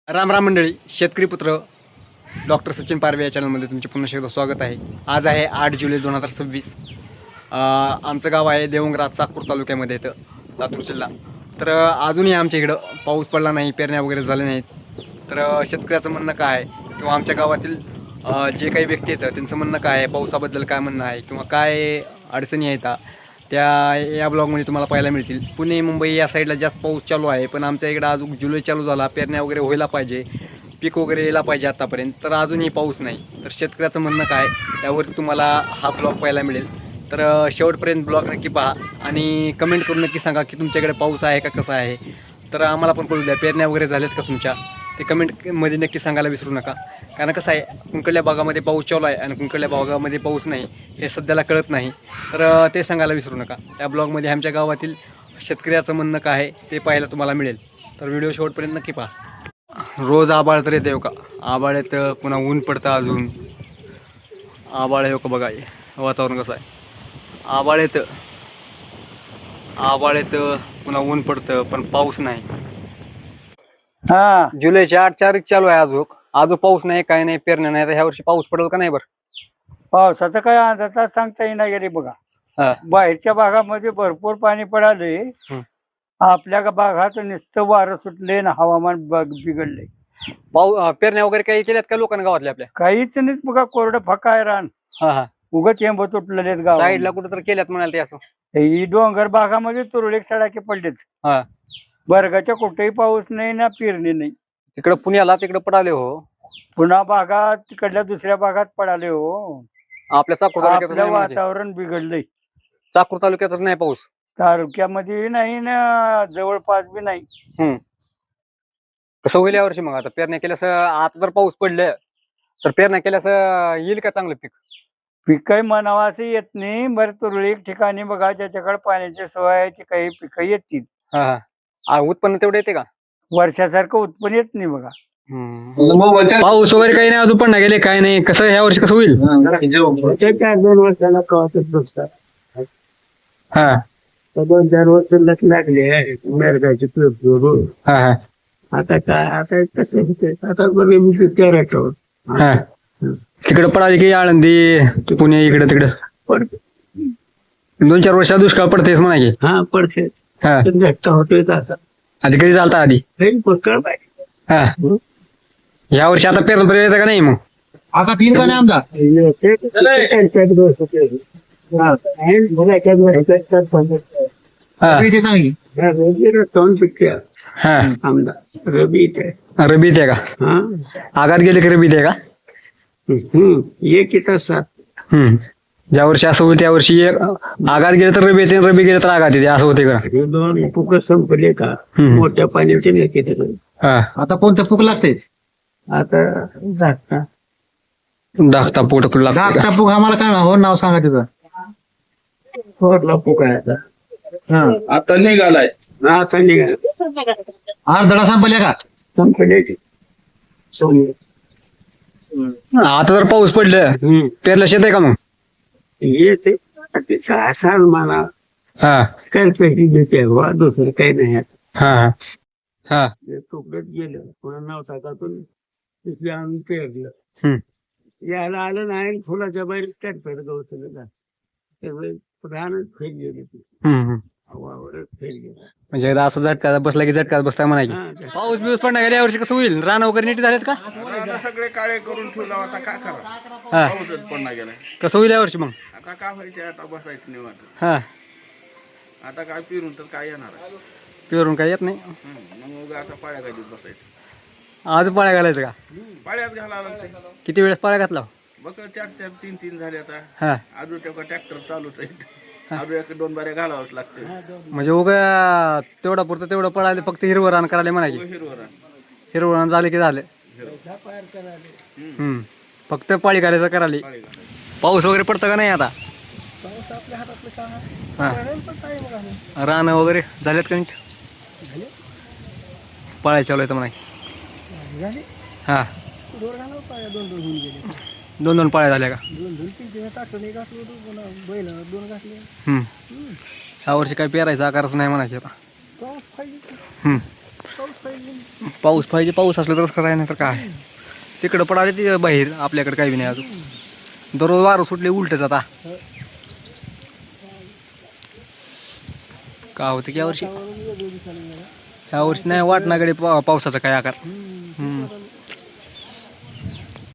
राम राम मंडळी, शेतकरी पुत्र डॉक्टर सचिन पारवे या चॅनलमध्ये तुमचे पुन्हा एकदा स्वागत आहे. आज आहे 8 जुलै 2026. आमचं गाव आहे देवंगराज, चाकूर तालुक्यामध्ये येतं, लातूर जिल्हा. तर अजूनही आमच्या इकडं पाऊस पडला नाही, पेरण्या वगैरे झाल्या नाहीत. तर शेतकऱ्याचं म्हणणं काय आहे किंवा आमच्या गावातील जे काही व्यक्ती येतं त्यांचं म्हणणं काय आहे, पावसाबद्दल काय म्हणणं आहे किंवा काय अडचणी आहेत त्या या ब्लॉगमध्ये तुम्हाला पाहायला मिळतील. पुणे मुंबई या साईडला जास्त पाऊस चालू आहे, पण आमच्या इकडं अजून जुलै चालू झाला, पेरण्या वगैरे व्हायला पाहिजे, पीक वगैरे यायला पाहिजे आत्तापर्यंत, तर अजूनही पाऊस नाही. तर शेतकऱ्याचं म्हणणं काय यावरती तुम्हाला हा ब्लॉग पाहायला मिळेल. तर शेवटपर्यंत ब्लॉग नक्की पहा आणि कमेंट करून नक्की सांगा की तुमच्याकडे पाऊस आहे का कसा आहे. तर आम्हाला पण कळू द्या, पेरण्या वगैरे झाल्यात का तुमच्या, ते कमेंटमध्ये नक्की सांगायला विसरू नका. कारण कसं आहे, कुंकडल्या भागामध्ये पाऊस चालू आहे आणि कुंकडल्या भागामध्ये पाऊस नाही हे सध्याला कळत नाही. तर ते सांगायला विसरू नका. या ब्लॉगमध्ये आमच्या गावातील शेतकऱ्याचं म्हणणं काय आहे ते पाहायला तुम्हाला मिळेल. तर व्हिडिओ शेवटपर्यंत नक्की पहा. रोज आबाळ तर येते हो का, आबाळ येतं, पुन्हा ऊन पडतं, अजून आबाळ हो का. बघा वातावरण कसं आहे, आबाळ येतं पुन्हा ऊन पडतं, पण पाऊस नाही. जुलैचे 8 तारीख चालू आहे, अजून पाऊस नाही, काही नाही, पेरण्या नाही. तर ह्या वर्षी पाऊस पडेल का नाही बरं? पावसाचं काय अंदाज सांगता येईना गेले बघा. बाहेरच्या भागामध्ये भरपूर पाणी पडाले, आपल्या भागात नुसतं वारं सुटले ना, हवामान बिघडले. पेरण्या वगैरे काही केल्यात का लोकांना गावातल्या आपल्या? काहीच नाही बघा, कोरडं फका आहे रान. उगत चेंब तुटलेले गाव साईडला कुठं तर केल्यात म्हणाल ते असं. ही डोंगर भागामध्ये तुरळक सडाके पडलेत. बर्गाच्या कुठेही पाऊस नाही ना, पेरणी नाही. तिकडं पुण्याला तिकडं पडाले हो, पुन्हा भागात तिकडल्या दुसऱ्या भागात पडाले हो. आपल्या चाकूर आपलं वातावरण बिघडलंय. चाकूर तालुक्यातच नाही पाऊस, तालुक्यामध्ये नाही ना, जवळपास बी नाही. कसं होईल यावर्षी मग? आता पेरण्या केल्यास, आता जर पाऊस पडलं तर पेरण्या केल्यास येईल का चांगलं पीक? पीक काही म्हणावं असं येत नाही. बरं, तुरळक ठिकाणी बघा ज्याच्याकडे पाण्याची सोय आहे ते काही पिकं येतील. उत्पन्न तेवढं येते का? वर्षासारखं उत्पन्न येत नाही बघा. पाऊस वगैरे काही नाही, अजून पण नाही गेले, काय नाही. कसं ह्या वर्षी कसं होईल? 2 वर्षाला कवातच बसतात. 2-4 वर्ष लागले मेरगाचे पेरू. आता काय, आता कसं होते, आता बघ त्या तिकडे पडाली की आळंदी, पुणे, इकडे तिकडे पडते. 2-4 वर्षात दुष्काळ पडतेच म्हणा की. पडते. झटका होतोय असं. आधी कधी चालता आधी? पक्कड पाहिजे. या वर्षी आता पेरलं तर येतं का नाही मग? आता तीन का नाही आमचा रबी आहे का? आगात गेले की रबी आहे का? एक येत असतात. ज्या वर्षी असं होईल त्या वर्षी आगात गेले तर रबी येते, रबी गेले तर आगात येते, असं होते का? 2 पुक संपले का मोठ्या पाण्याचे लेख येते. आता कोणतं फुक लागते? आता धाकटा धाकटा पोट धाकटा फुक आम्हाला काय हो, नाव सांगा तिथं. थोडला पुक आहे आता. आता निघालाय. आता निघाला. अर्धडा संपल्या का? संपले. आता जर पाऊस पडलं पेरलं शेत आहे का मग? येते असा म्हणा, करपेटी देते दुसरं काही नाही. तुकडत गेलं पुन्हा नवसाकातून तिथले आणून पेरलं. यायला आलं नाही, फुलाच्या बाहेर करपेट गवसलं रानच फेल गेली. हवावरच फेल गेला. म्हणजे एकदा असं झटका बसला की झटका बसता म्हणायची. पाऊस बिऊस पडणार गेल्या वर्षी कसं होईल? रान वगैरे नीट झालेत का? सगळे काळे करून ठेवला होता, काय करा पाऊसच पडणार गेलाय. कसं होईल या वर्षी मग? आता काय व्हायचे, आता बसायचं निवांत. आता काय पिरून तर काय येणार, पेरून काय येत नाही. मग आता पाळ्या घालीत बसायचं. आज पाळ्या घालायचं का? पाळ्यात घालायला लागते. किती वेळेस पाळ्या घातला? बघ 4-3 झाले आता. अजून तेव्हा ट्रॅक्टर चालूच आहे, अजून 1-2 बाऱ्या घालावंच लागते. म्हणजे उगा तेवढा पुरतं तेवढं पडायला, फक्त हिरवं रान करायला म्हणायची. हिरवं रान झाले की झाले. फक्त पाळी घालायचं करायला. पाऊस वगैरे पडतं का नाही आता? रान वगैरे झालेत का नीट? पाळ्या चालू येतं म्हणाय. 2-2 पाळ्या झाल्या का? ह्या वर्षी काय पेरायचा आकारच नाही म्हणायचे आता. पाऊस पाहिजे, पाऊस असला तरच करायला, नाही तर काय. तिकडं पडाले ते बाहेर, आपल्याकडे काही बी नाही अजून. दररोज वारं सुटले उलटच आता. का होतं की यावर्षी नाही वाटणाकडे पावसाचा काय आकार.